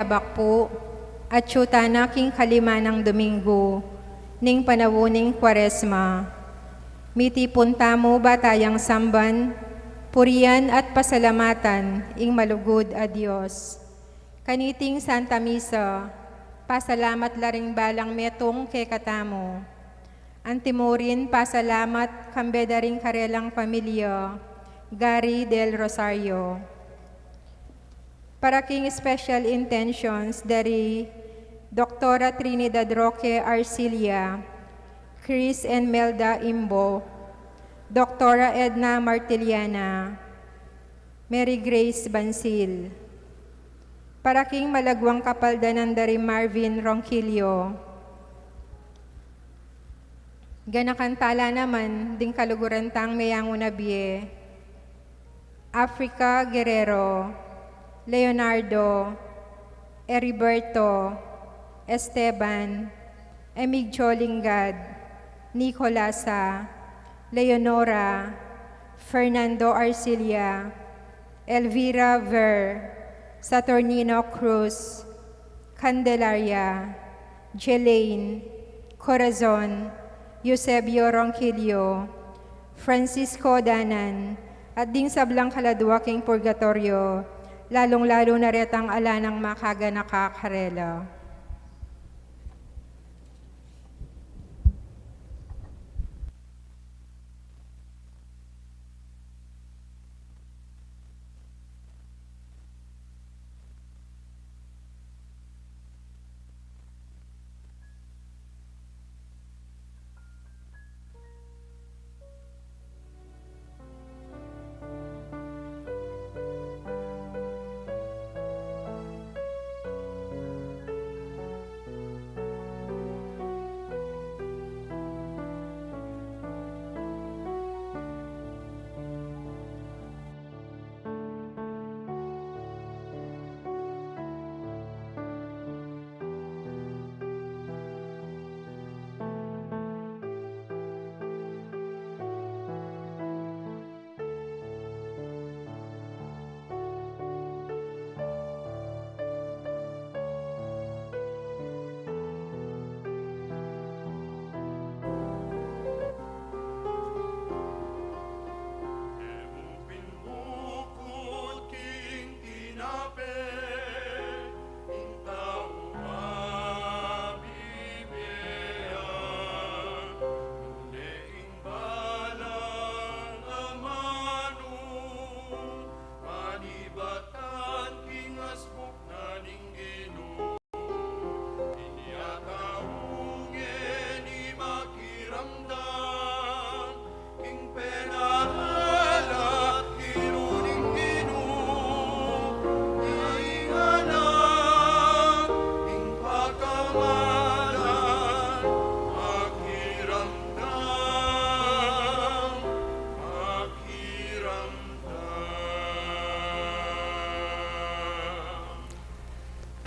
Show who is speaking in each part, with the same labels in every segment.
Speaker 1: Bakpo, at syuta king kalima ng Domingo, ning panawuning Kwaresma. Miti punta mo batayang samban, purian at pasalamatan, ing malugod a Diyos. Kaniting Santa Misa, pasalamat laring balang metong ke katamo. Antimorin pasalamat kambedaring karelang pamilya, Gary del Rosario. Para king special intentions dari Dr. Trinidad Roque Arcilia, Chris and Melda Imbo, Dr. Edna Martiliana, Mary Grace Bansil. Para king malagwang kapaldanan dari Marvin Ronquillo. Ganakantala naman ding kalugurantang mayang unabie, Africa Guerrero, Leonardo, Heriberto, Esteban, Emigdio Lingad, Nicolasa, Leonora, Fernando Arcilia, Elvira Ver, Saturnino Cruz, Candelaria, Jelaine, Corazon, Eusebio Ronquillo, Francisco Danan, at ding sablang kaladwa king purgatorio, lalong-lalo na retang ala ng makaga nakakarela.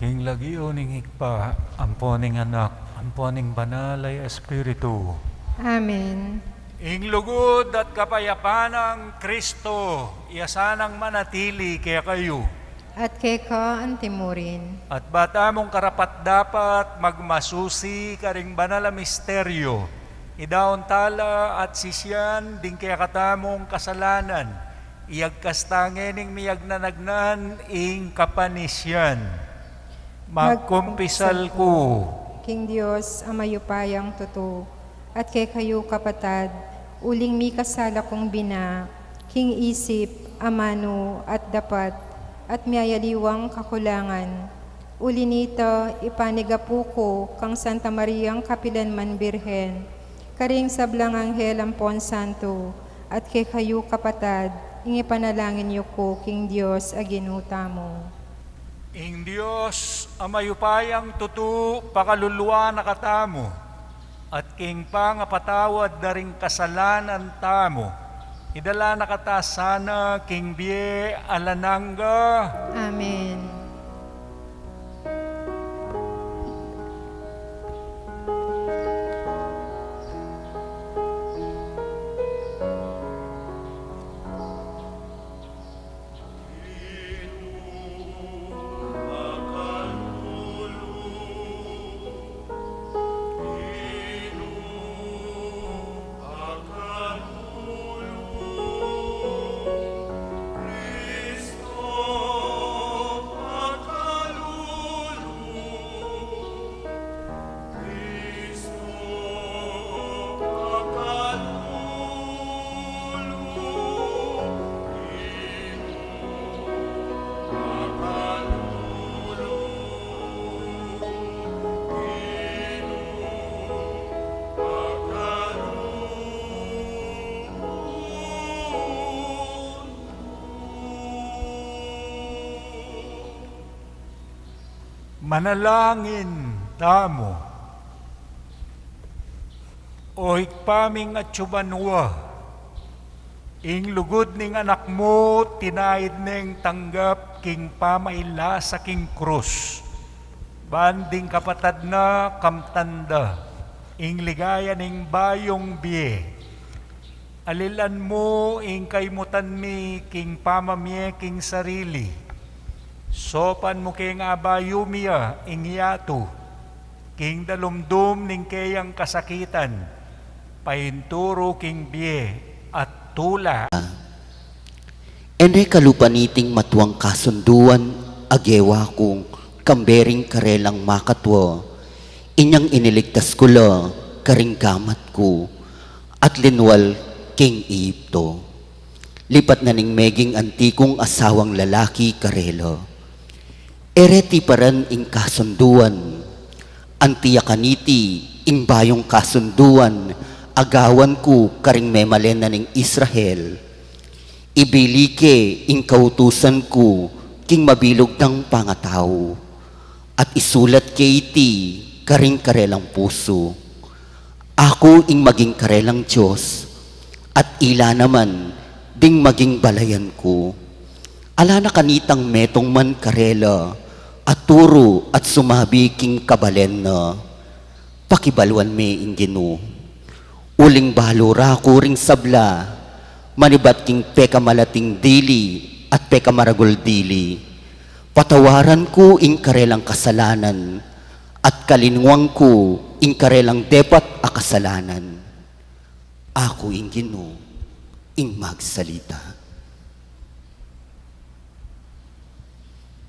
Speaker 2: Ing lagio ning higpa, amponing anak, amponing banalay espiritu.
Speaker 1: Amen.
Speaker 2: Ing lugod at kapayapaan ng Kristo, iasanang manatili kaya kayo.
Speaker 1: At kay ka ang timurin.
Speaker 2: At bata mong karapat dapat magmasusi karing banal a misteryo. Idaon tala at sisyan ding kaya katamong kasalanan. Iyagkastangening miyag nanagnan ing kapanisyan. Magkumpisal ko.
Speaker 1: King Diyos, ang mayupayang tuto, at kay kayo kapatad, uling mi kasala kong bina, king isip, amano, at dapat, at miyayaliwang kakulangan. Uli nito, ipanigapu ko kang Santa Mariang Kapilanman Birhen, karing sablang anghel ampon santo, at kay kayo kapatad, ingipanalangin niyo ko, King Diyos, aginuta mo.
Speaker 2: Ing Diyos, amayupayang tutu, pakaluluwa na katamo, at king pangapatawad na ring kasalanan tamo, idala na kata sana king biye alanangga.
Speaker 1: Amen.
Speaker 2: Manalangin tamo. O higpaming at subanwa, ing lugod ning anak mo, tinaid ning tanggap king pamaila sa king krus. Banding kapatad na kamtanda, ing ligaya ning bayong biye. Alilan mo ing kaymutan mi king pamamye king sarili. Sopan mo king abayumiya ing yato, king dalumdum ning kayang kasakitan, painturo king biye at tula.
Speaker 3: Ene kalupaniting matuang kasunduan, agewa kong kambering karelang makatwa, inyang iniligtas ko la, karing gamat ko, at linwal king Egypto. Lipat na ning meging antikong asawang lalaki karelo. Ereti paran ing kasunduan, antiyakaniti ing bayong kasunduan, agawan ko karing memalen na ning Israel. Ibilike ing kautusan ko, king mabilog ng pangataw, at isulat kay iti karing karelang puso. Ako ing maging karelang Diyos, at ila naman ding maging balayan ko. Ala na kanitang metong man karela, at turo at sumabi king kabalen na, pakibalwan me ing Ginoo. Uling balura ko ring sabla, manibat king pekamalating dili at pekamaragol dili. Patawaran ko ing karelang kasalanan, at kalinwang ko ing karelang depat a kasalanan. Ako ing Ginoo, ing magsalita.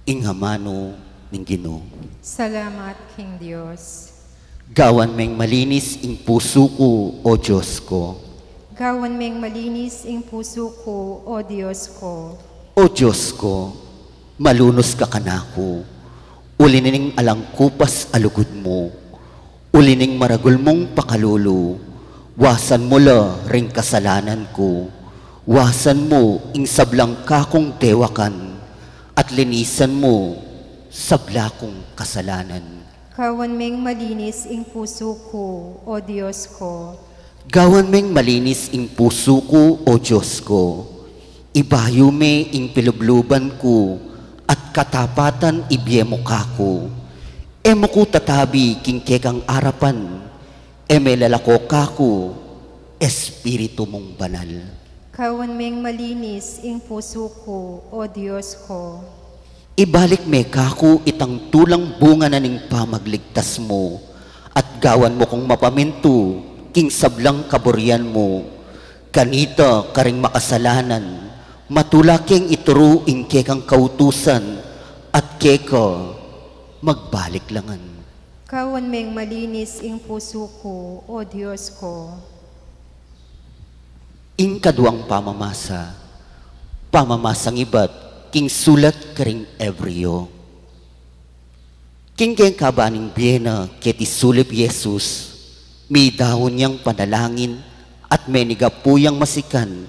Speaker 3: Ing hamano ning Ginoo.
Speaker 1: Salamat, King Diyos.
Speaker 3: Gawan meng malinis ing puso ko, o Diyos ko.
Speaker 1: Gawan meng malinis ing puso ko, O Diyos ko.
Speaker 3: O Diyos ko, malunos ka kanako. Ulining alangkupas alugod mo. Ulining maragul mong pakalulu. Wasan mo la ring kasalanan ko. Wasan mo ing sablang kakong dewakan. At linisan mo sabla kong kasalanan.
Speaker 1: Gawan meng malinis ing puso ko, O Diyos ko.
Speaker 3: Gawan meng malinis ing puso ko, o Diyos ko. Ibayo me ing pilubluban ko, at katapatan ibyemo kako. Emo ko tatabi kingkekang arapan, eme lalako kako, Espiritu mong banal.
Speaker 1: Kawan meng malinis ing puso ko, O Diyos ko.
Speaker 3: Ibalik me kako itang tulang bunga na ning pamagligtas mo, at gawan mo kong mapaminto, king sablang kaburian mo. Kanita karing makasalanan, matula keng ituro ing kekang kautusan, at keka magbalik langan.
Speaker 1: Kawan meng malinis ing puso ko, O Diyos ko.
Speaker 3: Ing kaduang pamamasang ibat, king sulat karing Ebreo. King keng kabaning biyena keti sulip Yesus, may dahon niyang panalangin at may nigapuyang masikan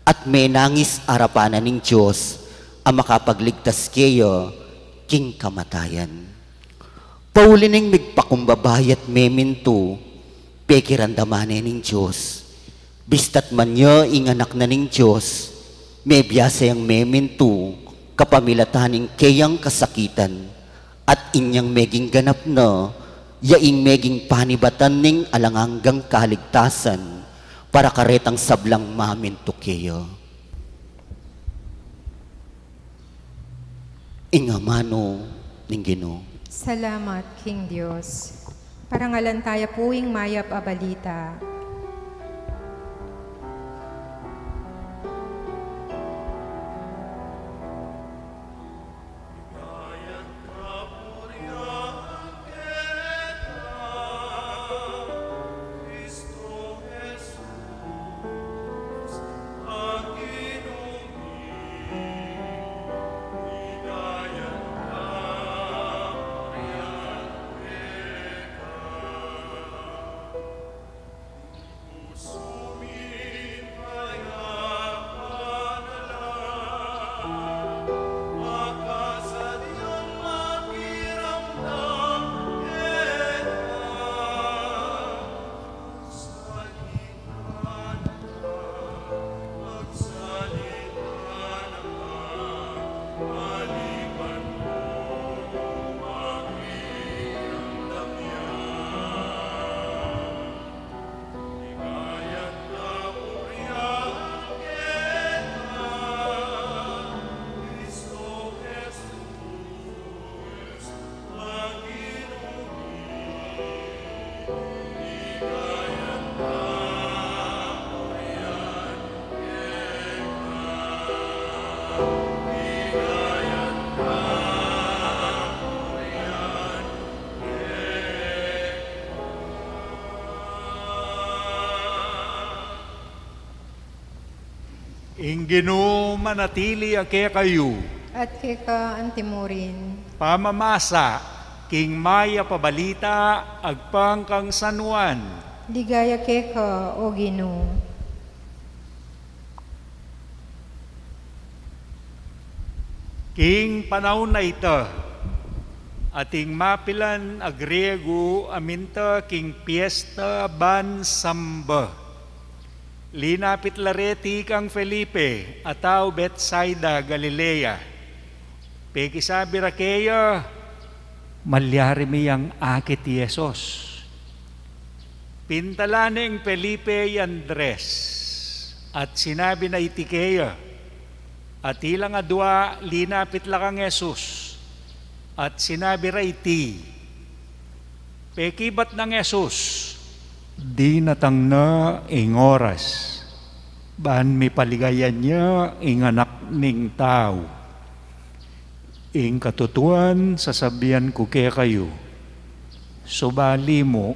Speaker 3: at may nangis arapanan ng Diyos ang makapagligtas kayo king kamatayan. Paulining migpakumbabayat meminto, pekirandaman ng Diyos. Bistat man niya inganak na ning Diyos, may biyasa yang meminto, kapamilataning kayang kasakitan, at inyang meging ganap na, yaing meging panibatan ning alanganggang kaligtasan, para karetang sablang maminto kayo. Ingamano ning Ginoo.
Speaker 1: Salamat, King Diyos. Parangalan tayo puwing mayap abalita.
Speaker 2: Ing Ginoo manatili ake kayo,
Speaker 1: At keka antimurin.
Speaker 2: pamamasa, king maya pabalita, agpang kang sanuan.
Speaker 1: Ligaya keka, O Ginoo.
Speaker 2: King panahon na ito, ating mapilan a Griego aminta king piesta ban samba. Linapit lareti kang Felipe, ataw Betsaida, Galilea. Pekisabi rakeya, malyari miyang akit Yesus. Pintalaneng Felipe y Andres, at sinabi na itikeya, at ilang adwa linapit lang ang Yesus, at sinabi ra iti, pekibat ng Yesus, di natang na ing oras, baan mi paligayan niya ing anak ning tao. Ing katutuan, sasabihan ko kaya kayo, subali mo,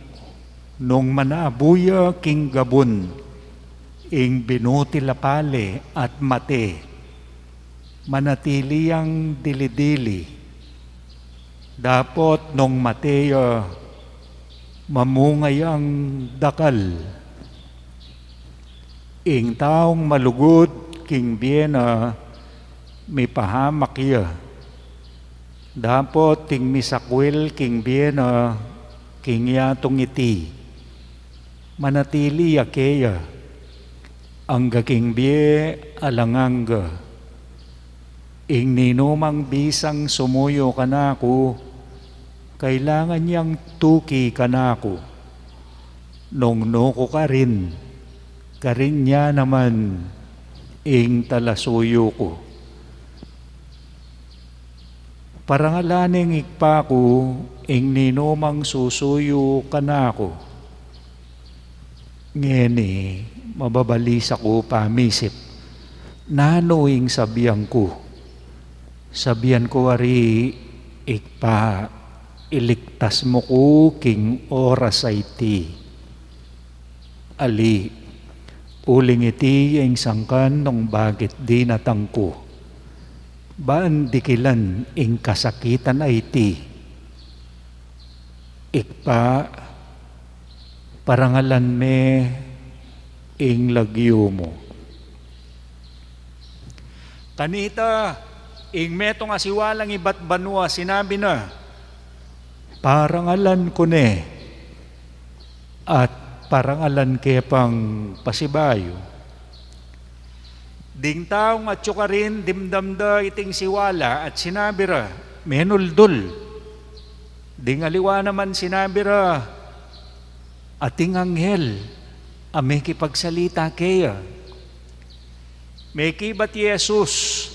Speaker 2: nung manaabuya king gabon, ing binuti lapale at mate, manatili ang dilidili. Dapat nung mateya, mamungay ang dakal. Ing taong malugod, king Biena, may pahamak iya. Dapat ting misakwil, king Biena, king yatong iti. Manatili akeya, ang king bie alanganga. ing ninumang bisang sumuyo kanako, kailangan niyang tuki kanako. Nung nuko ka rin niya naman ing talasuyo ko. Parangalaning ikpa ko, ing ninumang susuyo kanako. Ngeni, mababalisa ko pamisip, nanoing sabiyan ko. Sabiyan ko ari, ikpa, iligtas mo ko king oras ay ti. Ali, uling iti yung sangkan nung bagit di natangko. Baan dikilan ing kasakitan ay ti. Ikpa, parangalan me ing lagyo mo. Kanita, ing metong asiwalang iba't banwa, sinabi na, parangalan ko ne, at parangalan kepang pasibayo. Ding taong at rin dimdamda iting siwala at sinabi ra, menuldol. Ding aliwa naman sinabi ra, ating anghel, ame kipagsalita kaya. May kibat Yesus,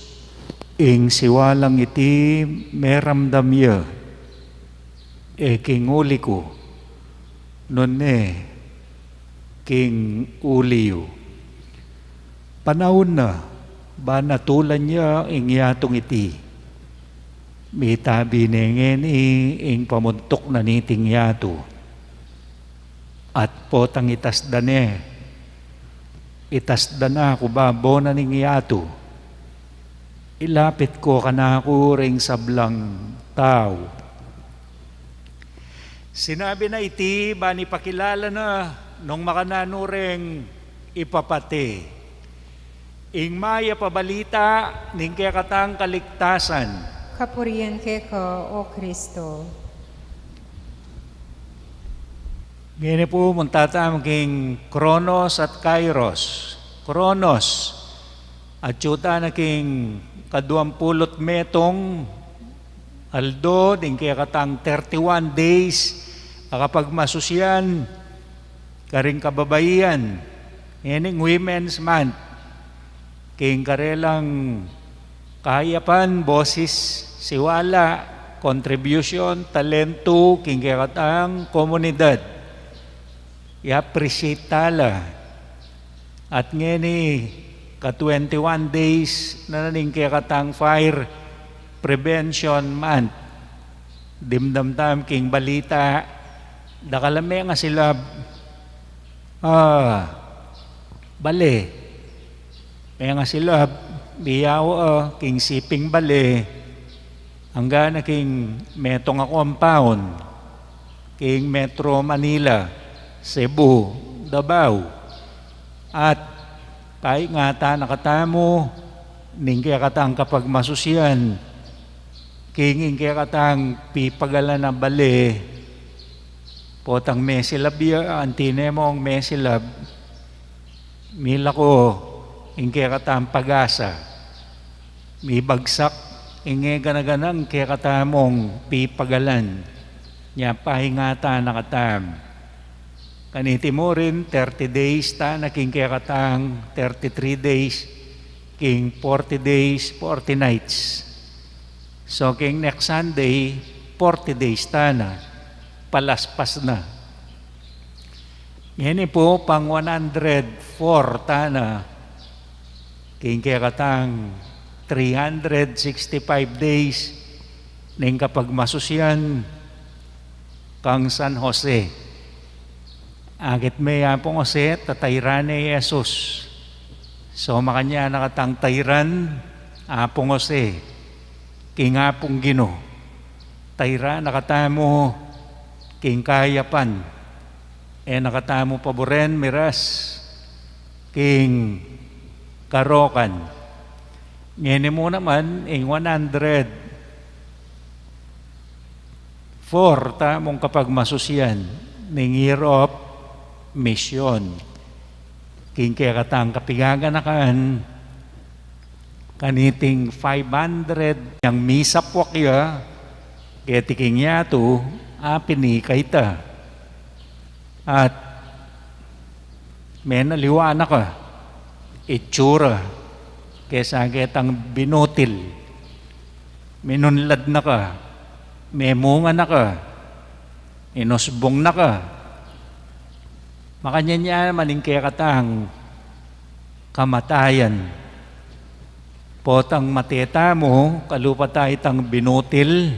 Speaker 2: ing siwalang iti meramdam ya, kinguli ko, nun king uliyo. Panahon na, ba natulan niya ing yatong iti. May tabi nengen ing pamuntok na niting yato. At potang itasdan itasdan ako babo na ning yato. Ilapit ko kanako ring sablang tao. Sinabi na iti, bani pakilala na nung makananureng ipapate. Ing maya pabalita, ning kaya katang kaligtasan.
Speaker 1: Kapurian keko, O Kristo.
Speaker 2: Ngayon po, muntatam king Kronos at Kairos. Kronos, at yuta na king 20 metong aldo, din kaya katang 31 days, kapag masusyan, karing kababaihan, ngayon Women's Month, king karelang kahayapan, boses, siwala, contribution, talento, king kaya katang komunidad. I-appreciate tala. At ngayon ka-21 days na naning kaya katang Fire Prevention Month. Dimdamdam king balita, dakalame nga sila bale. May nga sila biyaw king siping bale hanggang na king metong compound king Metro Manila, Cebu, Davao. At kahit nga ta nakatamo ning kaya katang kapag masusyan king kaya katang pipagala na bale potang mesilab ya antine mo ang mesilab mila ko ing kaya katang pag-asa may bagsak inge ganaganang kaya katamong pipagalan niya pahingata nakatam. Kaniti mo rin, 30 days ta, naking kaya katang 33 days, king 40 days, 40 nights. So, king next Sunday, 40 days ta na, palaspas na. Yan po, pang 104 ta na, king kaya katang 365 days, ning kapag masusyan, kang San Jose. Agit may apong ose, tatayran ni Jesus. So makanya nakatang tayran, apong ose, king apong Gino. Tayran, nakatamo, king kayapan. Nakatamo paboren, miras, king karokan. Ngayon mo naman, ing 104, tamong kapag masusyan, ning year of misyon. King kaya katang kapigagan na kaan, kaniting 500 yang misapwak ya, kaya tiking yato, apini kaita. At may naliwana ka, itsura, kaya sakitang binutil, minunlad na ka, may munga na ka, inosbong na ka. Makanya niya maning kaya katang kamatayan. Potang mateta mo, kalupatay tang binutil,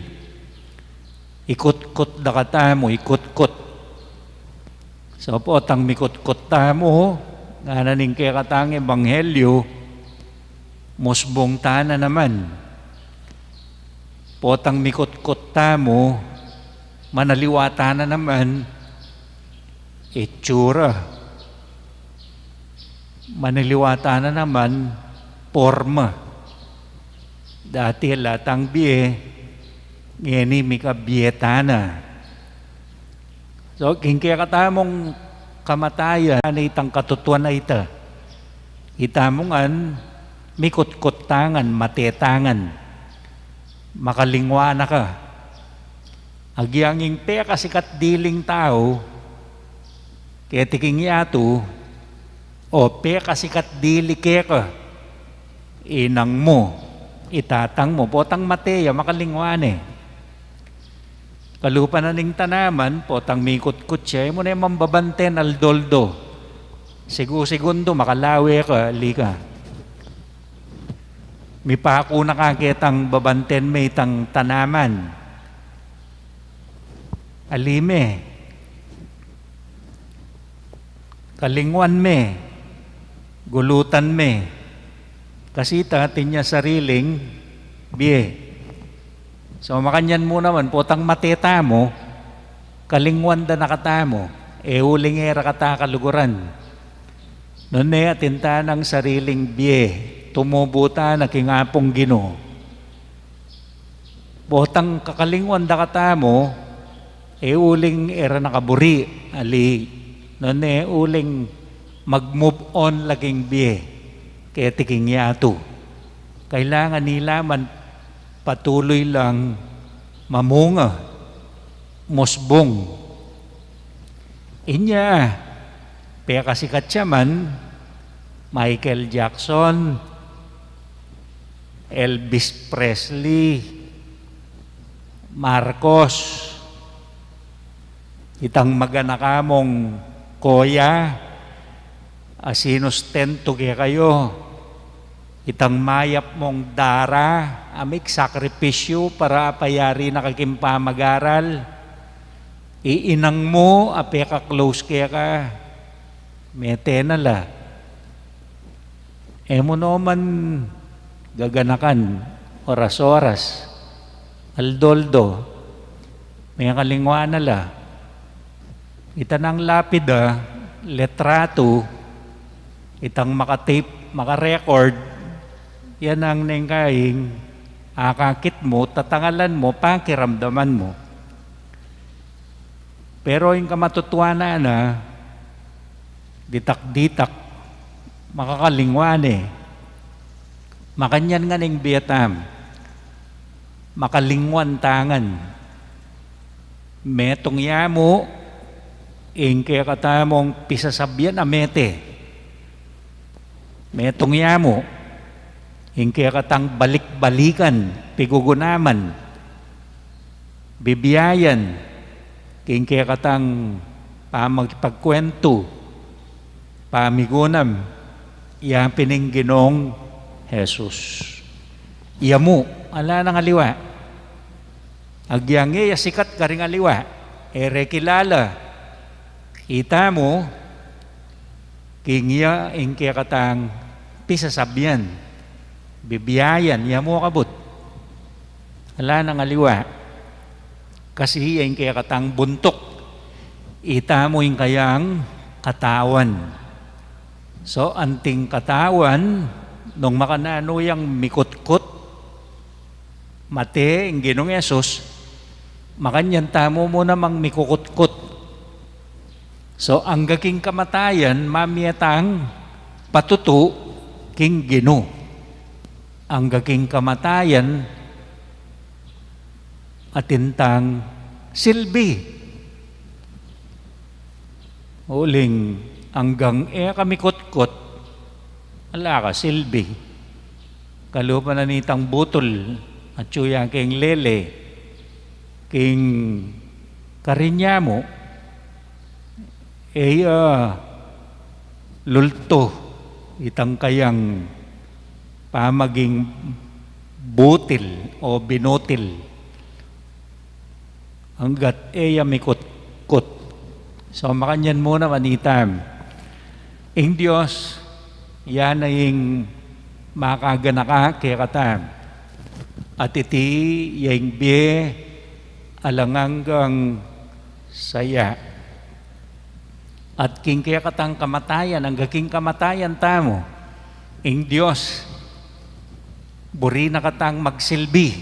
Speaker 2: ikut-kut da kata mo, ikut-kut. So potang mikut-kut ta mo, nga naning kaya katang ebanghelyo, musbong ta na naman. Potang mikut-kut ta mo, manaliwata na naman, itsura. Manaliwata na naman, forma. Dati latang biye, ngeni mika biyetana. So, kaya katamong kamatayan, na itang katutuan na ita. Itamongan, mikut-kut tangan, matetangan, makalingwa na ka. Agyanging te kasikat diling tao, kaya tiking yato, o pe kasikat dili kaya ka, inang mo, itatang mo, potang mateya, makalingwan eh. Kalupa na ning tanaman, potang mikut-kut siya, mo na yung mambabanten aldoldo. Segundo, makalawi ka, lika. May pako na kakitang babanten may itang tanaman. Alime. Kalingwan me. Gulutan me. Kasi tatin niya sariling biye. So makanyan mo naman, potang mateta mo, kalingwan da nakata mo, uling era kata kaluguran. Noon atinta ng sariling biye, tumubuta na kingapong Ginoo. Potang kakalingwan da kata mo, uling era nakaburi, ali, noon uling mag-move on laging biye, kaya tiking yato. Kailangan nila man patuloy lang mamunga, musbong. Inya, kaya kasikat siya man, Michael Jackson, Elvis Presley, Marcos, itang maganakamong Koya, asinustento kaya kayo, itang mayap mong dara, amik sakripisyo para apayari na kakimpamagaral, iinang mo, ape ka close kaya ka, mete na la. Emo naman gaganakan, oras-oras, aldoldo, may kalingwa na la. Itanang lapida, letrato, itang makatape, makarecord, yan ang nengkaing akakit mo, tatangalan mo, pakiramdaman mo. Pero yung kamatutuana na, ditak-ditak, makakalingwan eh. Makanyan nga ning Vietnam, makalingwan tangan. Metong yamo, kaya katamong pisasabyan amete. Metong yamo, kaya katang balik-balikan, pigugunaman, bibiyayan, kaya katang pamagpagkwento, pamigunam, iyapining Ginoong Jesus. Iyamu, ala nang aliwa. Agyangi, sikat ka rin aliwa. Ere kilala, ita mo, kingya, kaya katang pisasabyan, bibiyayan, iya mo kabut. Ala nang aliwa. Kasi yung kaya katang buntok, ita mo yung kayang katawan. So, anting katawan, nung makanano yung mikut-kut, mate, yung Ginoong Yesus, makanyan tamo mo namang mikukut-kut. So, ang gaking kamatayan, mamiyatang patutu, king Ginoo. ang gaking kamatayan atintang silbi. Uling hanggang kami kutkot, ala ka silbi. Kalupa na nitang butol at suya king lele, king karinya mo, lulto itang kayang pamaging butil o binotil hanggat mikot-kot. So makanyan muna manitam. Ing Diyos, yan ay yung makaganaka kaya katam. At iti yung biye alanganggang saya. At king kaya katang kamatayan, ang gaking kamatayan tamo. Ing Diyos, buri na katang magsilbi.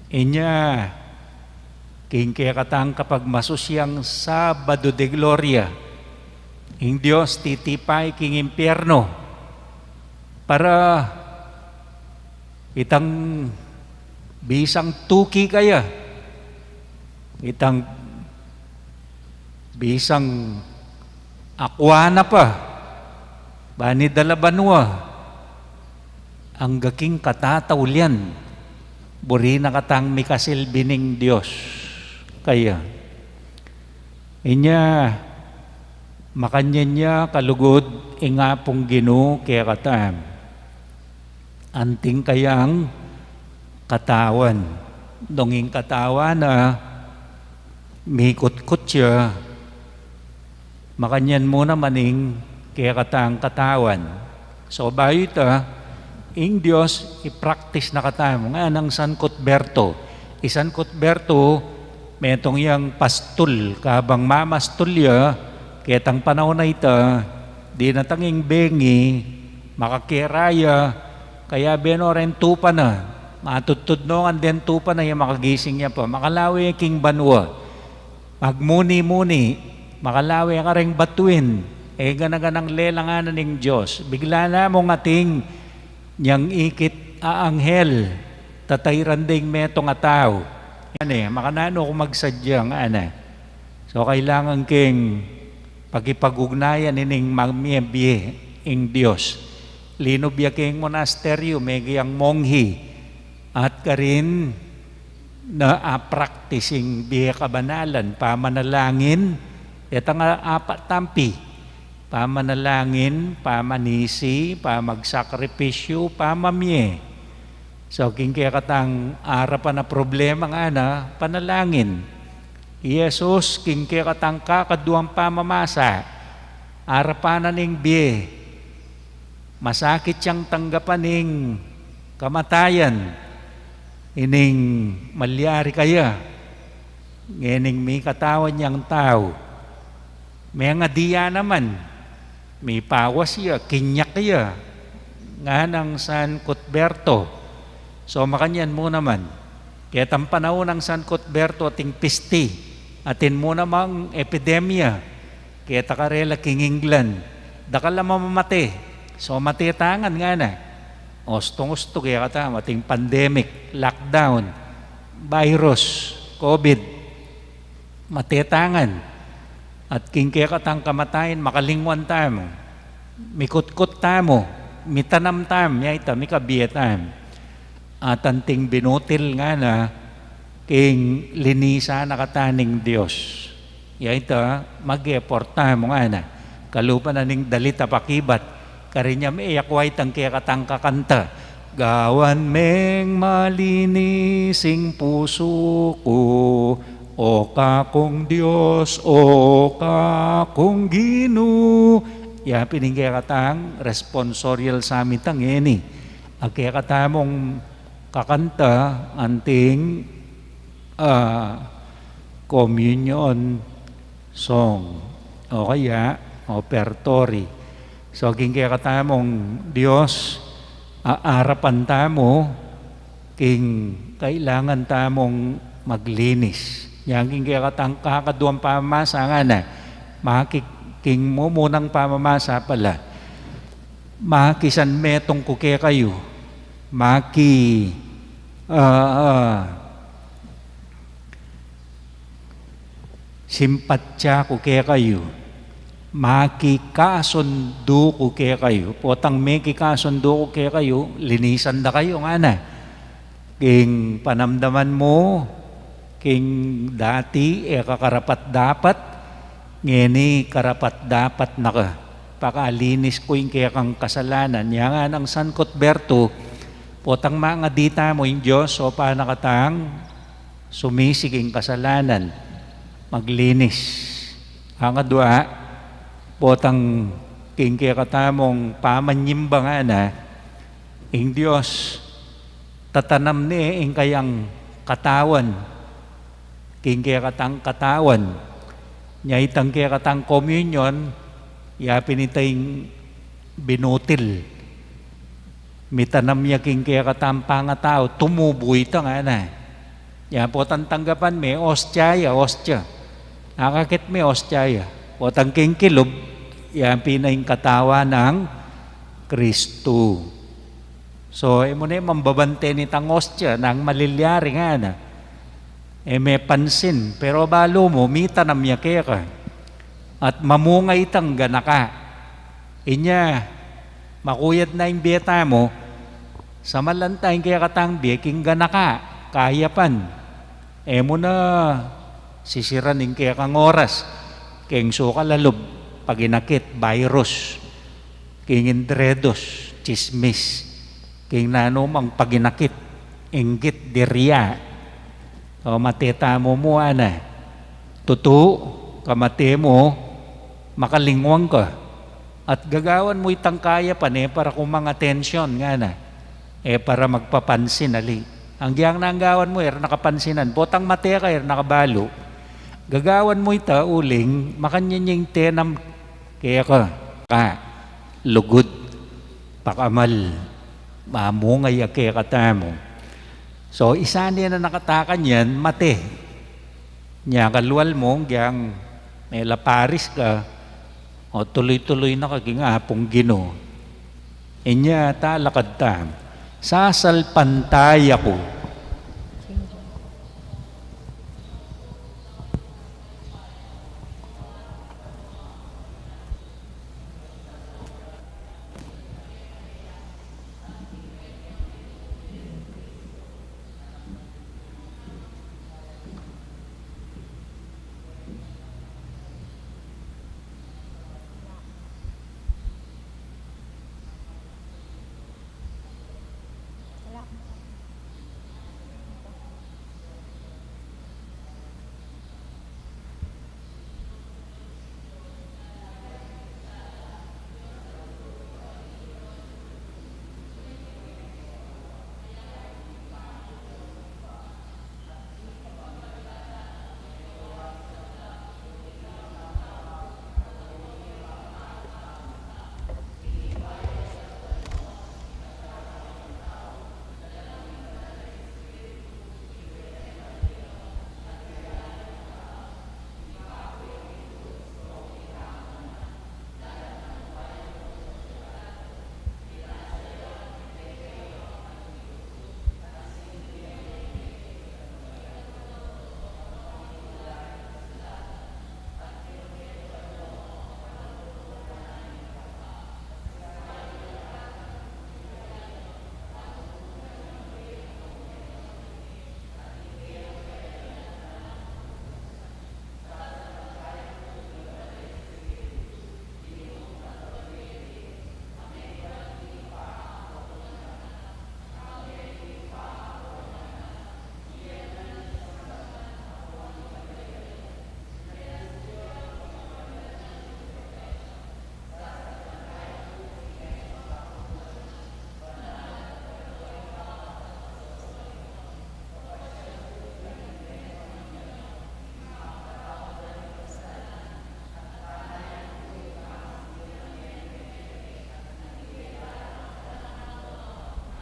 Speaker 2: Inya, king kaya katang kapag masusyang Sabado de Gloria, ing Diyos titipay king impyerno para itang bisang tuki kaya, itang bisang akwana pa, bani dalabanwa, ang gaking katataulian, buri na katang mikasilbining Diyos. Kaya, inya, makanya niya kalugod, ingapong Ginoo kaya katam, anting kayang katawan, donging katawan na mikot-kot siya, makanyan muna maning kaya katang katawan. So bayo ita, ing Diyos i-practice na katawan nga ng San Cuthberto. Isan Cuthberto, metong yang pastul, kabang mamastulya, kaya tang panahon na ita, di natanging bengi, makakiraya, kaya benoren tupa na, matutudnongan din tupa na yung makagising niya pa, makalawi king banwa, magmuni-muni, makalawi ka ring batuin, ganaganang lelanganan ng Diyos, bigla na mong ating niyang ikit aanghel, tatayran ding metong ataw, yan makanano kung magsadyang, so kailangan king pagipagugnayan ining magmiyembiye ing Diyos. Linubya king monasteryo, may giyang monghi, at karin na practicing biya kabanalan, pamanalangin, etang apat tampi, pamanalangin, pamanisi, pamagsakripisyo, pamamye. So king kaya katang arapan na problema nga na, panalangin. Jesus, king kaya katang kakaduang pamamasa, arapanan ning biye, masakit siyang tanggapan ning kamatayan, ining malyari kaya, nganing may katawan niyang tao, may nga diya naman, may pawas siya, kinyak kaya, nga ng San Cuthberto. So makanyan mo naman, kaya tang panahon ng San Cuthberto ating pisti, atin mo namang epidemya, kaya takarela king England, dakala mamamate, so matitangan nga na, ostong-osto kaya kata, ating pandemic, lockdown, virus, COVID, matitangan, at king kaya katang kamatayin, makalingwan tamo, mikot-kot tamo, mitanam tam, yaita, mikabiya tam, at anting binutil nga na, king linisa na kataning Diyos. Yaita, mag-effort tamo nga na, kalupa na ning dalita pakibat, karinya may iyakway tang kaya katang kakanta, gawan meng malinising puso ko, o kakong Diyos, o kakong Ginoo. Ya pining kaya katang responsorial sa amin tang eni. Ang kaya katamong kakanta anting communion song o kaya opertory. So king kaya katamong Diyos, aarapan tamo, king kailangan tamong maglinis. Yang king kaya katang kakaduang pamamasa nga na, makiking mo munang pamamasa pala. Makisan metong ko kaya kayo. Maki simpatya ko kaya kayo. Makikasundo ko kaya kayo. Potang may kikasundo ko kaya kayo, linisan na kayo nga na. King panamdaman mo, king dati, kakarapat dapat, ngeni karapat dapat na ka. Pakalinis ko yung kaya kang kasalanan. Yan nga ng San Cuthberto, potang mga dita mo yung Diyos, o pa nakatang sumisiging kasalanan, maglinis. Ang kadua, potang king kaya katamong pamanyimba nga na, ing Diyos, tatanam ni ing kayang katawan, king kaya katang katawan, niya itang kaya katang communion, yapin itayong binutil. Mitanam niya king kaya katang pangatao, tumubo ito nga na. Yan po tanggapan may ostya. Nakakit may ostya. Potang king kilob, yan pinayong katawa ng Kristo. So, mo na mambabante ni tang ostya nang malilyari nga na. May pansin, pero balo mo, mitanam niya kaya ka. At mamungay itang ganaka. Inya, makuyad na yung beta mo, sa malantay kaya katang biyaking ganaka, kayapan. Mo na sisiranin kaya kang oras, keng sukalalob, paginakit, virus, king indredos, chismis, king nanomang paginakit, inggit, dirya, o mateta mo ana, totoo, kamate mo, makalingwang ka, at gagawan mo itang kayapan para kung mga tensyon nga na, para magpapansin ali. Ang giyang nanggawan mo nakapansinan, botang mate ka nakabalo, gagawan mo ita uling, makanyanyang tenam, kaya ka, lugod, pakamal, mamungay kaya katamo. So, isa niya na nakatakan yan, mate. Nya kaluwal mo, giyang may laparis ka, o tuloy-tuloy na kagingapong Ginoo. Inya talakad tam, sasalpantay ako.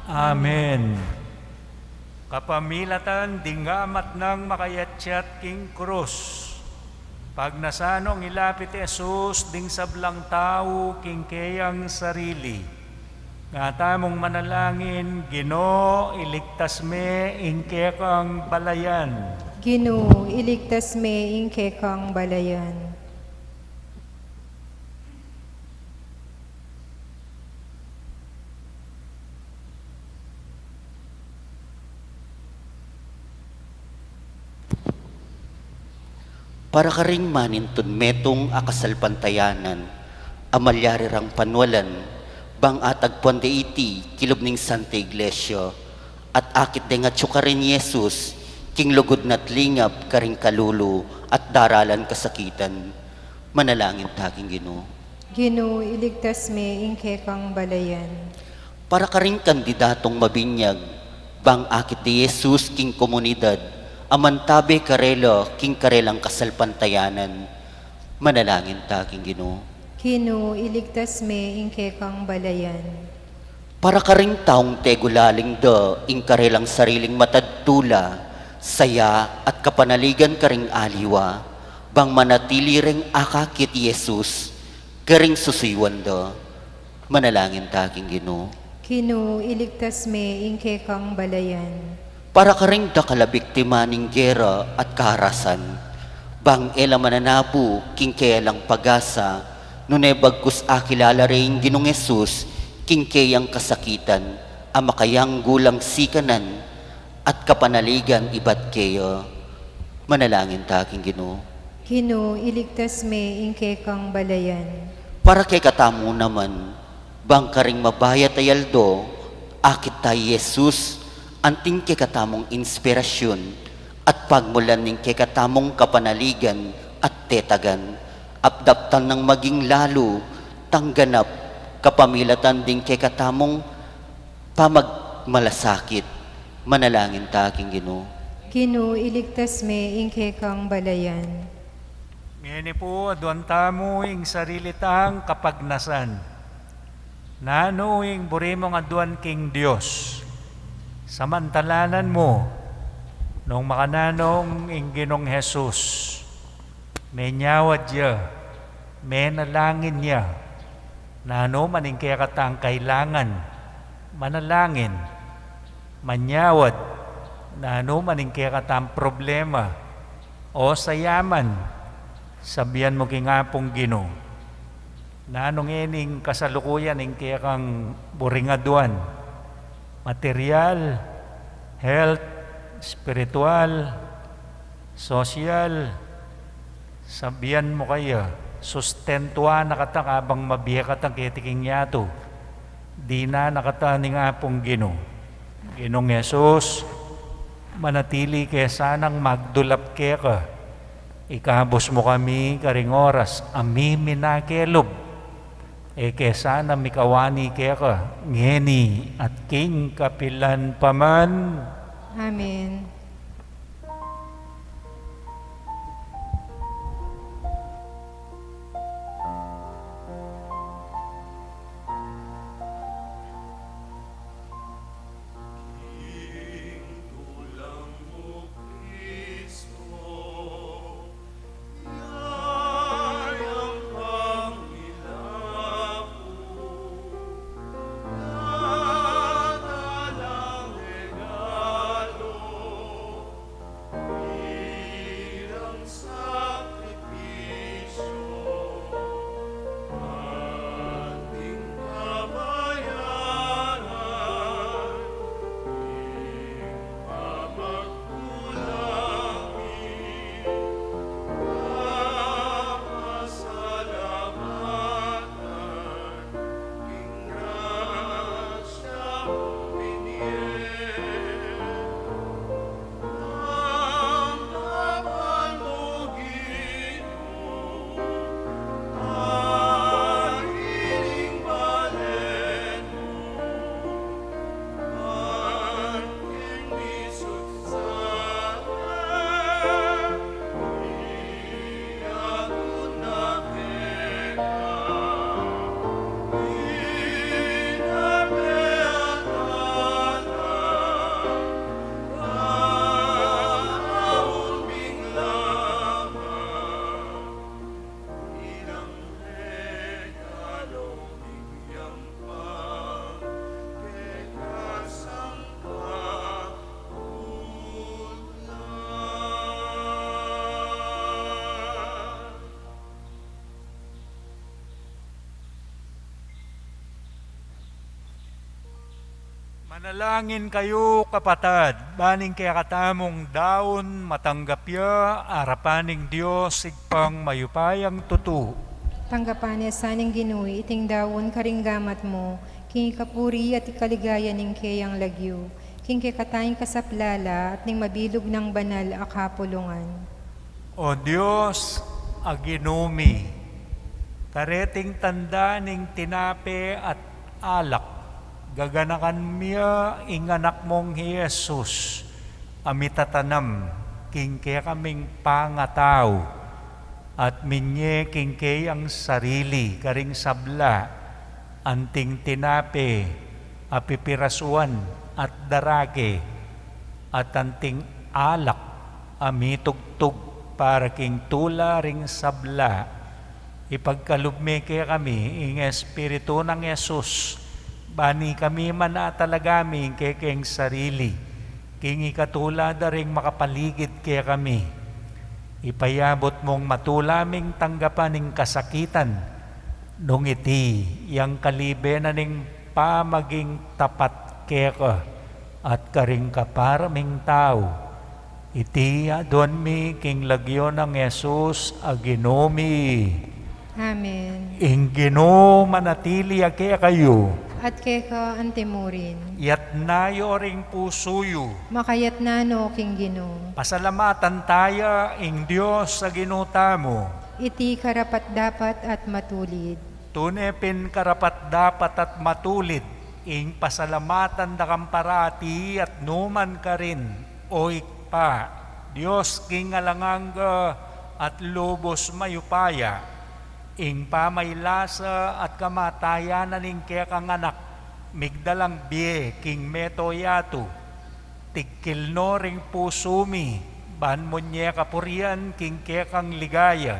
Speaker 2: Amen. Kapamilatan dingamat ng makayatyat king krus. Pag nasanong ilapit Jesus ding sablang tao king kayang sarili. Nga tamong manalangin, Ginoo, iligtas me, ingke kang balayan.
Speaker 1: Ginoo, iligtas me ingke kang balayan.
Speaker 3: Para ka ring manintun metong akasalpantayanan, amalyari rang panwalan, bang atagpuan de iti, kilubning Santa Iglesia, at akit de nga tsukarin Yesus, king lugod na't lingap karing kalulu, at daralan kasakitan, manalangin taging Ginoo.
Speaker 1: Ginoo, iligtas me ingke kang balayan.
Speaker 3: Para ka ring kandidatong mabinyag, bang akit de Yesus king komunidad, amantabe karelo king karelang kasalpantayanan, manalangin taging Ginoo.
Speaker 1: Ginoo, iligtas me ingke kang balayan.
Speaker 3: Para ka ring taong tegulaling do, ing karelang sariling matadtula, saya at kapanaligan ka ring aliwa, bang manatili ring akakit Yesus, karing susuywan do, manalangin taging Ginoo.
Speaker 1: Ginoo, iligtas me ingke kang balayan.
Speaker 3: Para ka ring dakalabiktima ning gera at kaharasan, bang ela mananabu king kelang pagasa, nunay bagkus akilala rin Ginong Yesus, king keyang kasakitan, amakayang gulang sikanan, at kapanaligan ibat keyo, manalangin taging Ginoo.
Speaker 1: Ginoo, iligtas me ingke kang balayan.
Speaker 3: Para kay katamo naman, bang ka ring mabayat ayaldo, akit tayo Yesus, anting kay katamong inspirasyon, at pagmulan ning kay katamong kapanaligan at tetagan, apdaptan ng maging lalo, tangganap, kapamilatan din kay katamong pamagmalasakit, manalangin taging Ginoo.
Speaker 1: Ginoo, iligtas me ingke kang balayan.
Speaker 2: Ngini po, aduan tamo ing sarili tang kapagnasan. Nano ing burimong aduan king Dios. Samantalanan mo, nung makananong ing Ginong Jesus, may nyawad niya, may nalangin niya, nano maning kaya katang kailangan, manalangin, manyawad, nano maning kaya katang problema, o sayaman, sabihan mo kingapong Ginoo, nanong ining kasalukuyan ing kaya kang buringaduan, material, health, spiritual, social, sabihan mo kayo, sustentuan na katang abang mabiya katang kitiking yato, di na nakataning apong Ginoo. Ginong Yesus, manatili kaya sanang magdulap kaya ka, ikabos mo kami karing oras, ami minakelob, kaya sana mikawani kaya ka, ngeni at king kapilan paman.
Speaker 1: Amen.
Speaker 2: Manalangin kayo, kapatad, baning kaya katamong daon, matanggapya, arapaning Diyos, sigpang mayupayang tutu.
Speaker 1: Tanggapan niya saning Ginoo, iting dawon karinggamat mo, king kapuri at ikaligaya ning kayang lagyo, king kay kasaplala at ning mabilog ng banal a kapulungan.
Speaker 2: O Diyos, aginumi, kareting tanda ning tinape at alak, gaganakan miya inganak mong Jesus, amitatanam, king kaya kaming pangataw, at minye king kaya ang sarili, karing sabla, anting tinape, apipirasuan at darage, at anting alak, amitugtog, para king tula ring sabla, ipagkalubme kaya kami, ing Espiritu ng Jesus, bani kami manatalagami kekeng sarili, king ikatulad ring makapaligid kaya kami. Ipayabot mong matulaming tanggapan ning kasakitan, nung iti yang kalibe na ning pamaging tapat kaya ka, at karing kaparaming tao. Iti adon mi king lagyo ng Jesus aginomi.
Speaker 1: Amen.
Speaker 2: Ing Ginoo manatili kaya kayo.
Speaker 1: At keka antimurin,
Speaker 2: Yat nayo ring pusuyo.
Speaker 1: makayat na no king Ginoo.
Speaker 2: Pasalamatan tayo ing Diyos sa ginuta mo.
Speaker 1: Iti karapat dapat at matulid.
Speaker 2: Tunepin karapat dapat at matulid. Ing pasalamatan da kamparati at numan ka rin. O ikpa, Diyos king alanganga at lubos mayupaya. Ing pamaylasa at kamatayan na ning kaya kang anak, migdalang biye king metoyato, tigkilno ring pusumi, ban mo niya kapurian king kaya kang ligaya,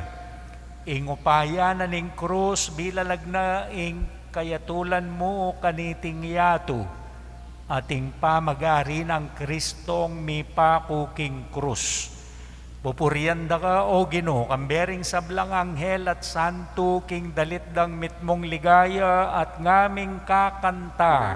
Speaker 2: ing upaya na ning krus bilalag na ing kayatulan mo kaniting yato, ating pamagari ng Kristong mipako king krus. Pupurian da ka, O Ginoo, kambering sablang anghel at santo, king dalit dang mitmong ligaya at ngaming kakanta.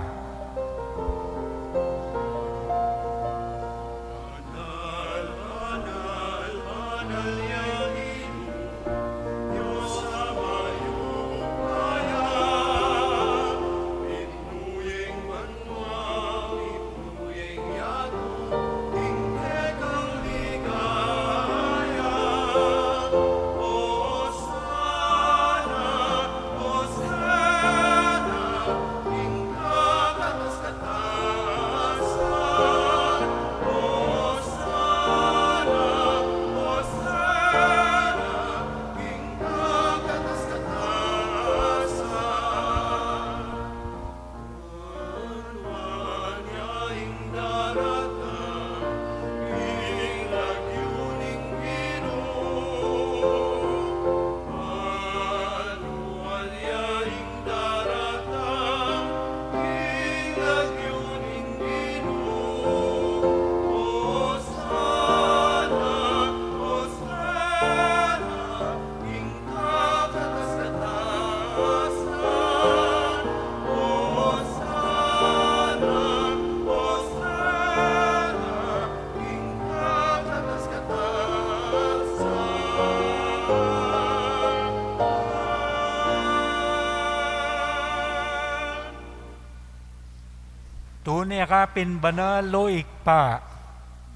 Speaker 2: Tunay kapin banalo ikpa,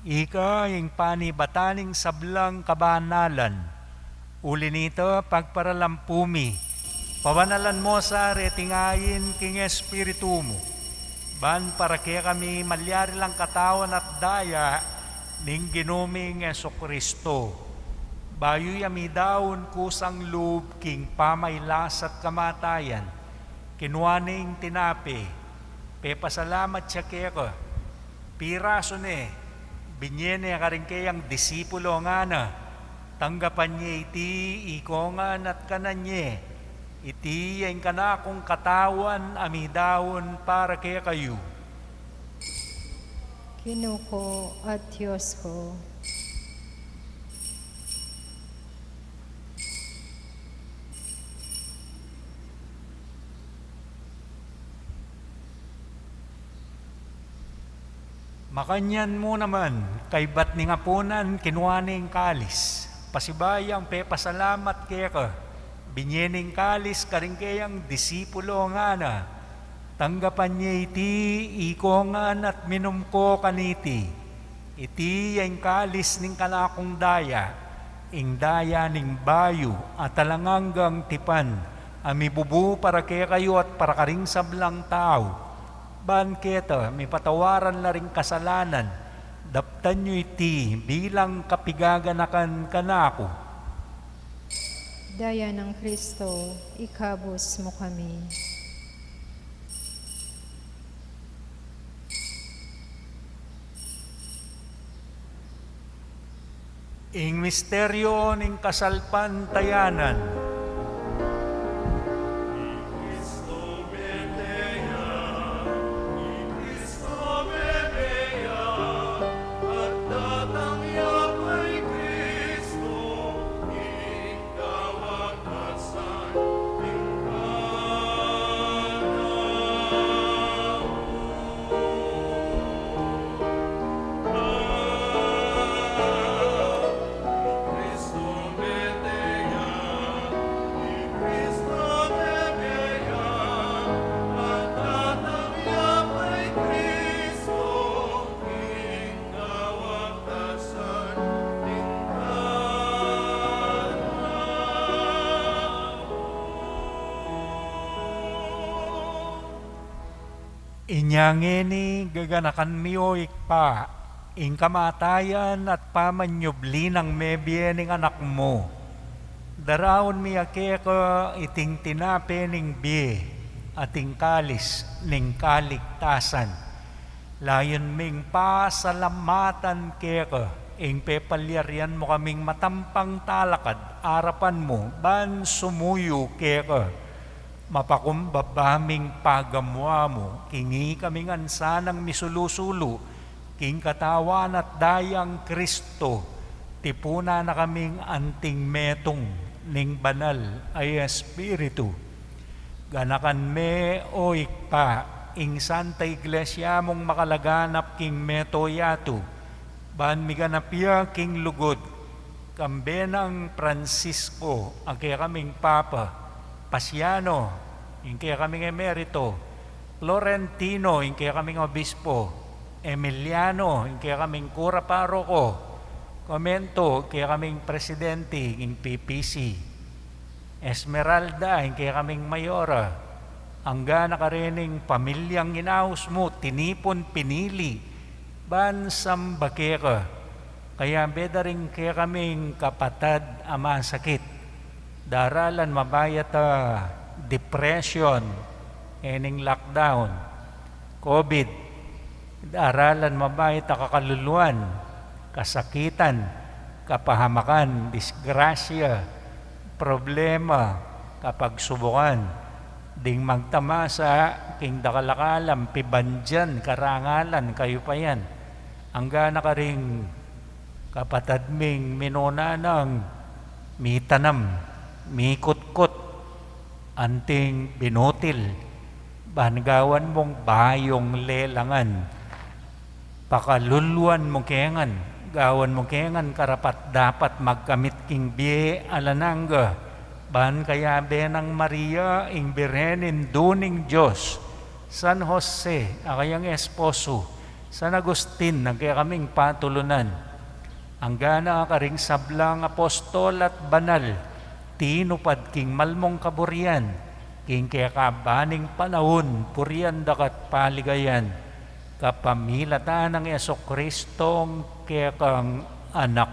Speaker 2: ika yung panibataning sablang kabanalan, uli nito pagparalampumi, pawanalan mo sa retingayin king Espiritu mo, ban para kaya kami malyari lang katawan at daya, ning ginuming Esokristo, bayo yami daon kusang loob king pamaylas at kamatayan, kinuaning tinape, pepasalamat siya kaya ko. Piraso ne, binyene ka rin kayang disipulo nga na, tanggapan niya iti, ikongan at kananye, iti yung kanakong katawan, amidawon para kaya kayo.
Speaker 1: Ginoo ko at Diyos ko.
Speaker 2: Makanyan mo naman, kay bat ni nga punan, kinuaning kalis. Pasibayang pepasalamat kaya ka. Binyening kalis, karing kayang disipulo nga na. Tanggapan niya iti, ikongan at minum ko kaniti. Iti yung kalis ning kanakong daya, ing daya ning bayo, at talanganggang tipan. Ami bubu para kaya kayo at para karing sablang tao. Ban keta, may patawaran na ring kasalanan, daptan nyo iti bilang kapigaganakan kanako.
Speaker 1: Daya ng Kristo, ikabos mo kami.
Speaker 2: Ing misteryo ning kasalpantayanan, inyangeni gaganakan miyo ikpa, ing kamatayan at pamanyubli ng mebye ning anak mo. Daraon mi ake ka iting tinape ning biye, ating kalis ning kaligtasan. Layon ming pasalamatan ke ka, ing pepalyarian mo kaming matampang talakad, arapan mo, ban sumuyo ke ka. Mapakumbabaming pagamwa mo, kingi kaming ansanang misulusulo, king katawan at dayang Kristo, tipuna na kaming anting metong ning banal ay Espiritu. Ganakan me o ikpa, ing Santa Iglesia mong makalaganap king meto yato, ban miganapya king lugod, kambenang Francisco, ang kaya kaming Papa, Pasiano, yung kaya kaming emerito, Florentino, yung kaya kaming obispo, Emiliano, yung kaya kaming kura paroko, Comento, kaya kaming presidente, yung PPC, Esmeralda, yung kaya kaming mayora, hangga nakarining pamilyang inaus mo, tinipon, pinili, bansam bakeka, kaya beda rin kaya kaming kapatad ama sakit, daralan mabayat depression, ening lockdown, COVID, daralan mabayat kakaluluan, kasakitan, kapahamakan, disgrasya, problema, kapagsubukan, ding magtamasa, king dakalakalam, pibandyan, karangalan, kayo pa yan. Hangga na ka ring kapatad ming minuna ng mitanam, mikot-kot, anting binutil, bangawan mong bayong lelangan, pakaluluan mong kengan, gawan mong kengan karapat dapat magkamit king biye alanangga, ban kaya benang Maria ing birenin duning Diyos, San Jose, akayang esposo, San Agustin, nagkaya kaming patulunan, anggana karing sablang apostol at banal, tinupad king malmong kaburian, king kaya kabaning panahon, purian dakat paligayan, kapamilatan ng Yeso-Kristong kaya kang anak.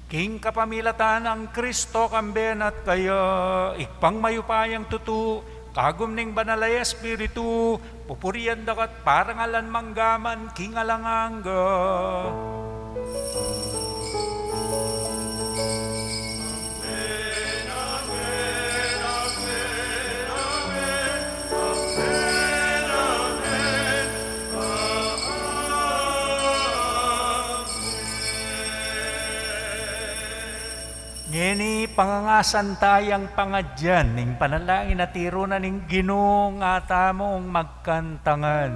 Speaker 2: King kapamilatan ng Kristo kamben at kaya ikpang mayupayang tutu, kagum ning banalay Espiritu, pupurian dakat parangalan manggaman, king alangangga. Ngeni pangangasan tayang pangadyan, ning panalangin na tiro na ning Ginoo nga tamong magkantangan.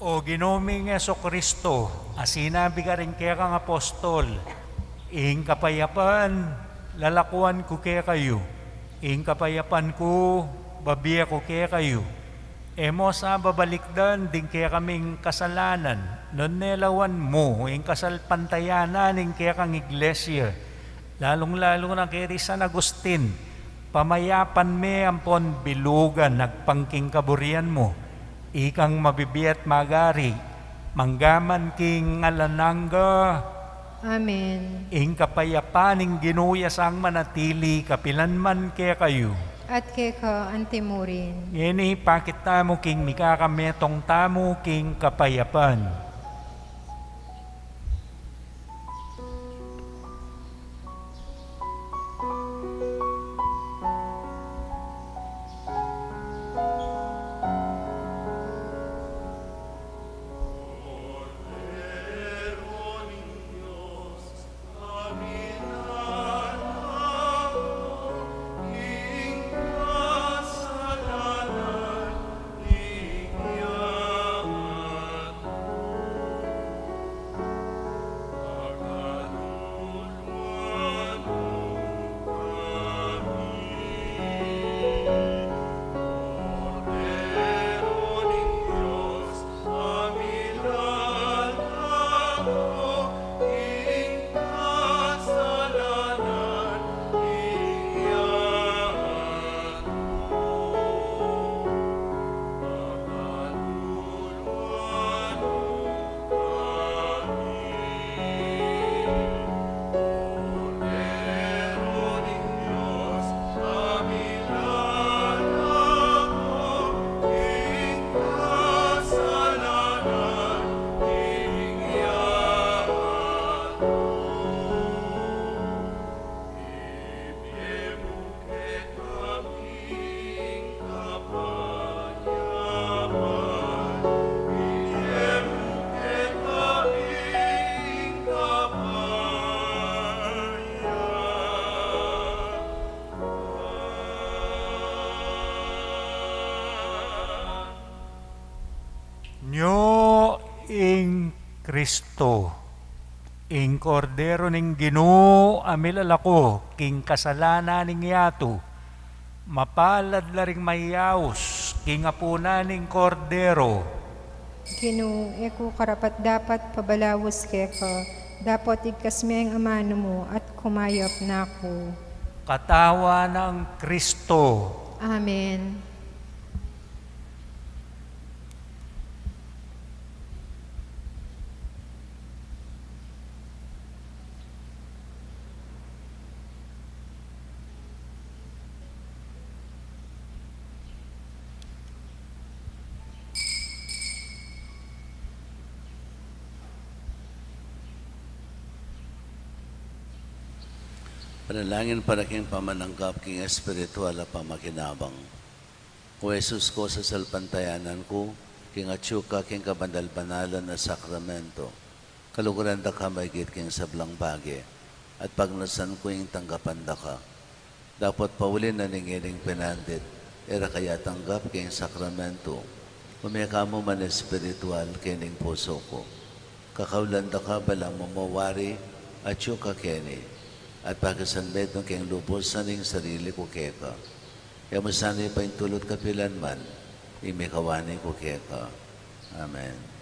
Speaker 2: O ginoming Yeso Kristo, asinabi ka rin kaya kang apostol, ing kapayapan, lalakuan ko kaya kayo, ing kapayapan ko, babiya ko kaya kayo. Emo sa babalikdan, din kaya kaming kasalanan, non nelawan mo, ing kasalpantayanan, ing kaya kang iglesia, lalong-lalo na kay San Agustin, pamayapan me ampon bilugan, nagpangking kaburian mo, ikang mabibiyat magari, manggaman king alanangga.
Speaker 1: Amen.
Speaker 2: Ing kapayapaning ginuyas ang manatili, kapilanman kaya kayo.
Speaker 1: At kay ka antimurin.
Speaker 2: Yeni pakit tamo king mikakametong tamo king kapayapan. Nyo ing Kristo, ing kordero ning Ginoo amilalako, king kasalanan ning yato, mapalad laring mayaos, king apuna ning kordero.
Speaker 1: Ginoo, eko karapat dapat pabalawos kay ka, dapat igkas mi ang amano mo at kumayap na ako.
Speaker 2: Katawa ng Kristo.
Speaker 1: Amen.
Speaker 4: Panalangin para king pamananggap king espiritual at pamakinabang. O Jesus ko sa salpantayanan ko, king atsyuka, king kabandal-banalan na sakramento, kaluguran da ka maigit king sablang bagi, at pagnasan ko yung tanggapan da ka. Dapat paulin na ningiling pinandit, era kaya tanggap king sakramento, umeka mo man espiritual kining puso ko. Kakaulan da ka balang mamawari, atsyuka keni, at pagkasanbet ng king lubos sa ning sarili ko keka. Kaya masanay pa yung tulot kapilan man, imikawani ko keka. Amen.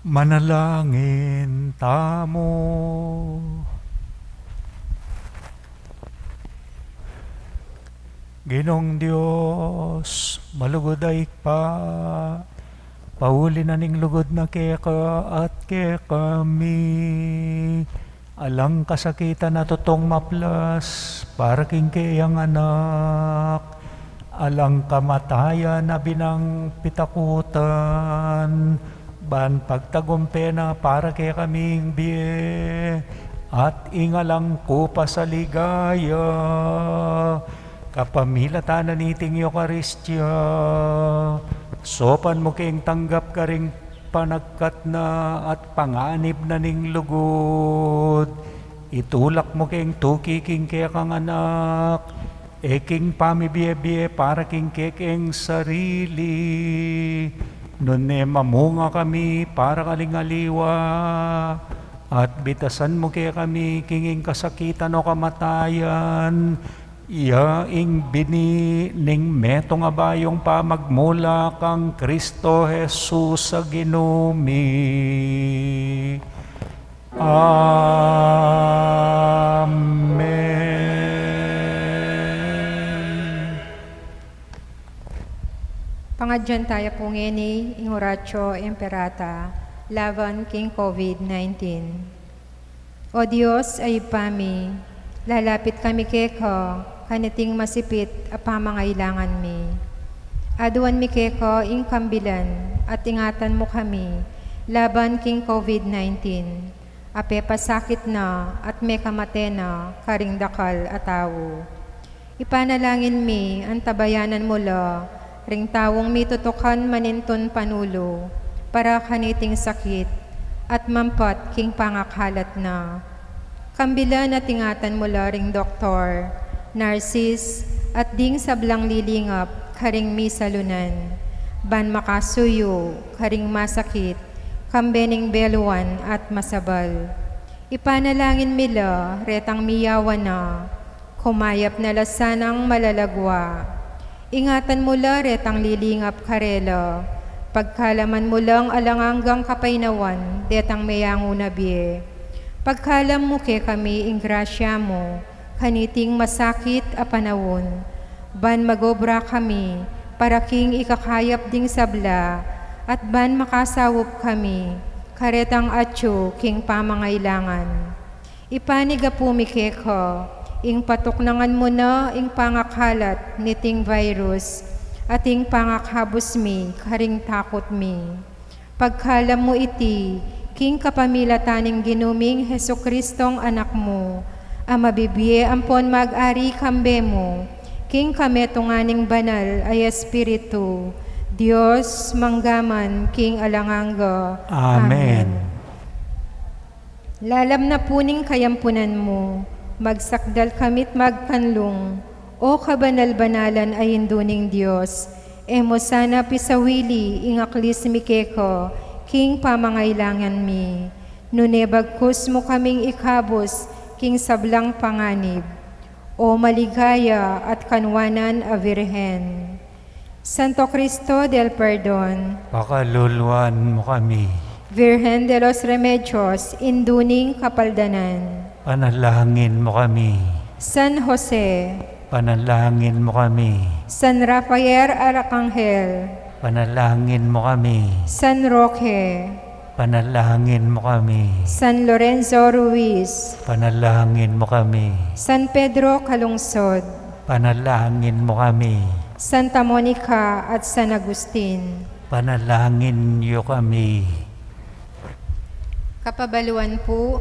Speaker 2: Manalangin tamo. Ginong Diyos, malugod ay pauli na ning lugod na keka at kami. Alang kasakitan na tutong maplas, para king kayang anak. Alang kamatayan na binang pitakutan, ban pagtagumpe na para kay kaming biye, at ingalang ko pa sa ligaya, kapamilatan na niting Eukaristya, sopan mo kayong tanggap ka ring panagkat na at panganib na ning lugod, itulak mo kayong tukiking kaya kang anak, eking pamibiye-biye para king kekeng sarili, Nune mamunga kami para kalingaliwa, at bitasan mo kaya kami kinging kasakitan o kamatayan, yaing bini ning metong abayong pamagmula kang Kristo Jesus sa ginumi. Amen.
Speaker 1: Pangadyan tayo po ngeni, Horatio Imperata, laban king COVID-19. O Diyos ay pami, lalapit kami keko, kaniting masipit a pamangailangan mi. Aduan mi keko ing kambilan, at ingatan mo kami, laban king COVID-19. Ape pasakit na at may kamate na karing dakal atawo. Ipanalangin mi ang tabayanan mo la, ring tawong mitutukan maninton panulo, para kaniting sakit at mampat king pangakalat na. Kambilan at ingatan mo la ring doktor, narsis at ding sablang lilingap karing misalunan. Ban makasuyo karing masakit, kambening beluan at masabal. Ipanalangin mila retang miyawan na, kumayap na lasanang malalagwa. Ingatan mo la retang lilingap karela, pagkalaman mo lang alanganggang kapainawan, detang mayango na biye. Pagkalam mo ke kami ing grasya mo, kaniting masakit a panawon. Ban magobra kami, para king ikakayap ding sabla, at ban makasawop kami, karetang atyo king pamangailangan. Ipaniga pumike ko, ing patuknangan mo na ing pangakalat niting virus, ating pangakhabos mi, karing takot mi. Pagkalam mo iti, king kapamilataning ginuming Heso Kristong anak mo, amabibiye ampon mag-ari kambe mo, king kametunganing banal ay Espiritu, Diyos manggaman king alanganga.
Speaker 2: Amen.
Speaker 1: Lalam na puning kayampunan mo, magsakdal kamit magkanlong, o kabanal-banalan ay induning Diyos, emo sana pisawili ingaklis mikeko, king pamangailangan mi. Nunebagkus mo kaming ikabos, king sablang panganib, o maligaya at kanwanan a Virhen. Santo Cristo del Perdon,
Speaker 2: Pakaluluan mo kami.
Speaker 1: Virgen de los Remedios, induning kapaldanan.
Speaker 2: Panalangin mo kami.
Speaker 1: San Jose,
Speaker 2: Panalangin mo kami.
Speaker 1: San Rafael Arcangel,
Speaker 2: Panalangin mo kami.
Speaker 1: San Roque,
Speaker 2: Panalangin mo kami.
Speaker 1: San Lorenzo Ruiz,
Speaker 2: Panalangin mo kami.
Speaker 1: San Pedro Calungsod,
Speaker 2: Panalangin mo kami.
Speaker 1: Santa Monica at San Agustin.
Speaker 2: Panalangin niyo kami.
Speaker 1: Kapabaluan po,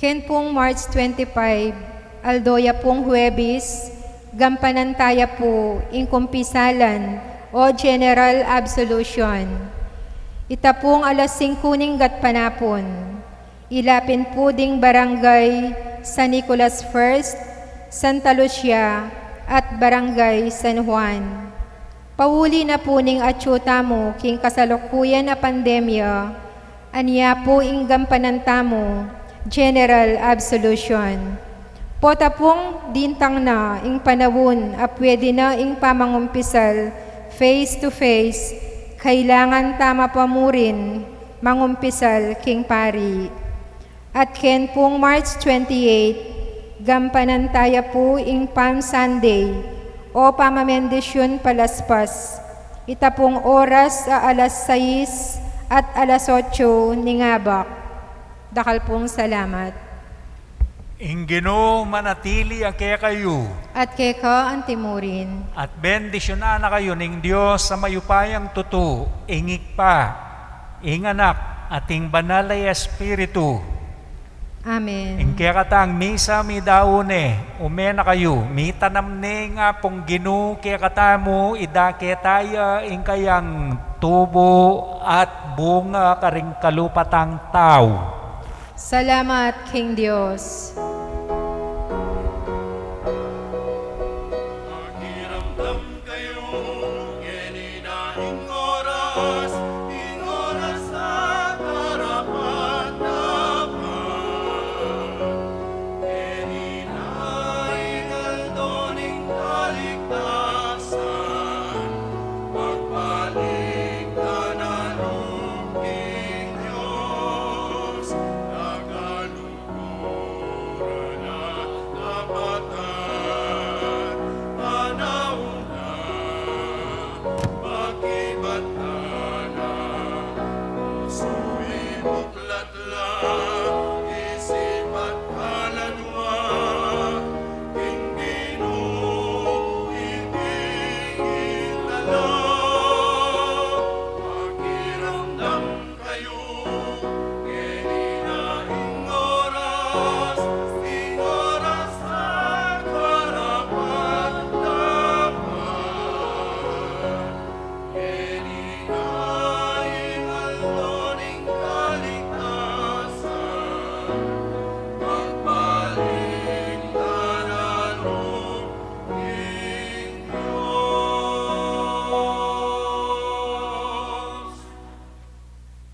Speaker 1: ken pong March 25, aldoya pong Huwebis, gampanantaya po, ingkumpisalan o General Absolution. Ita pong alas 5 ning gatpanapon, ilapin po ding barangay San Nicolas First, Santa Lucia, at barangay San Juan. Pauli na po ning atyuta mo, king kasalukuyan na pandemya, aniya po inggampananta mo, General Absolution. Pota pong dintang na ing panawon a pwede na ing pamangumpisal face to face, kailangan tama pa mo rin mangumpisal king pari. At ken pong March 28, gampanantaya po ing Palm Sunday o pamamendisyon palaspas. Ita pong oras a alas 6 at alas 8 ni ngabak. Dakal pong salamat.
Speaker 2: Ingino manatili ang kaya kayo.
Speaker 1: At keka ang timurin.
Speaker 2: At bendisyonan na kayo ning Diyos sa mayupayang tuto, ingik pa, inganak, ating banal ay Espiritu.
Speaker 1: Amen.
Speaker 2: Ing kaya katang misa mi daone, umena kayo, mi tanam ne nga pong ginu kaya katamo, idake tayo ing kayang tubo at bunga karing kalupatang tao.
Speaker 1: Salamat, King Diyos.
Speaker 5: Nakiramdam kayo, geninaing oras. Sumibuklat lang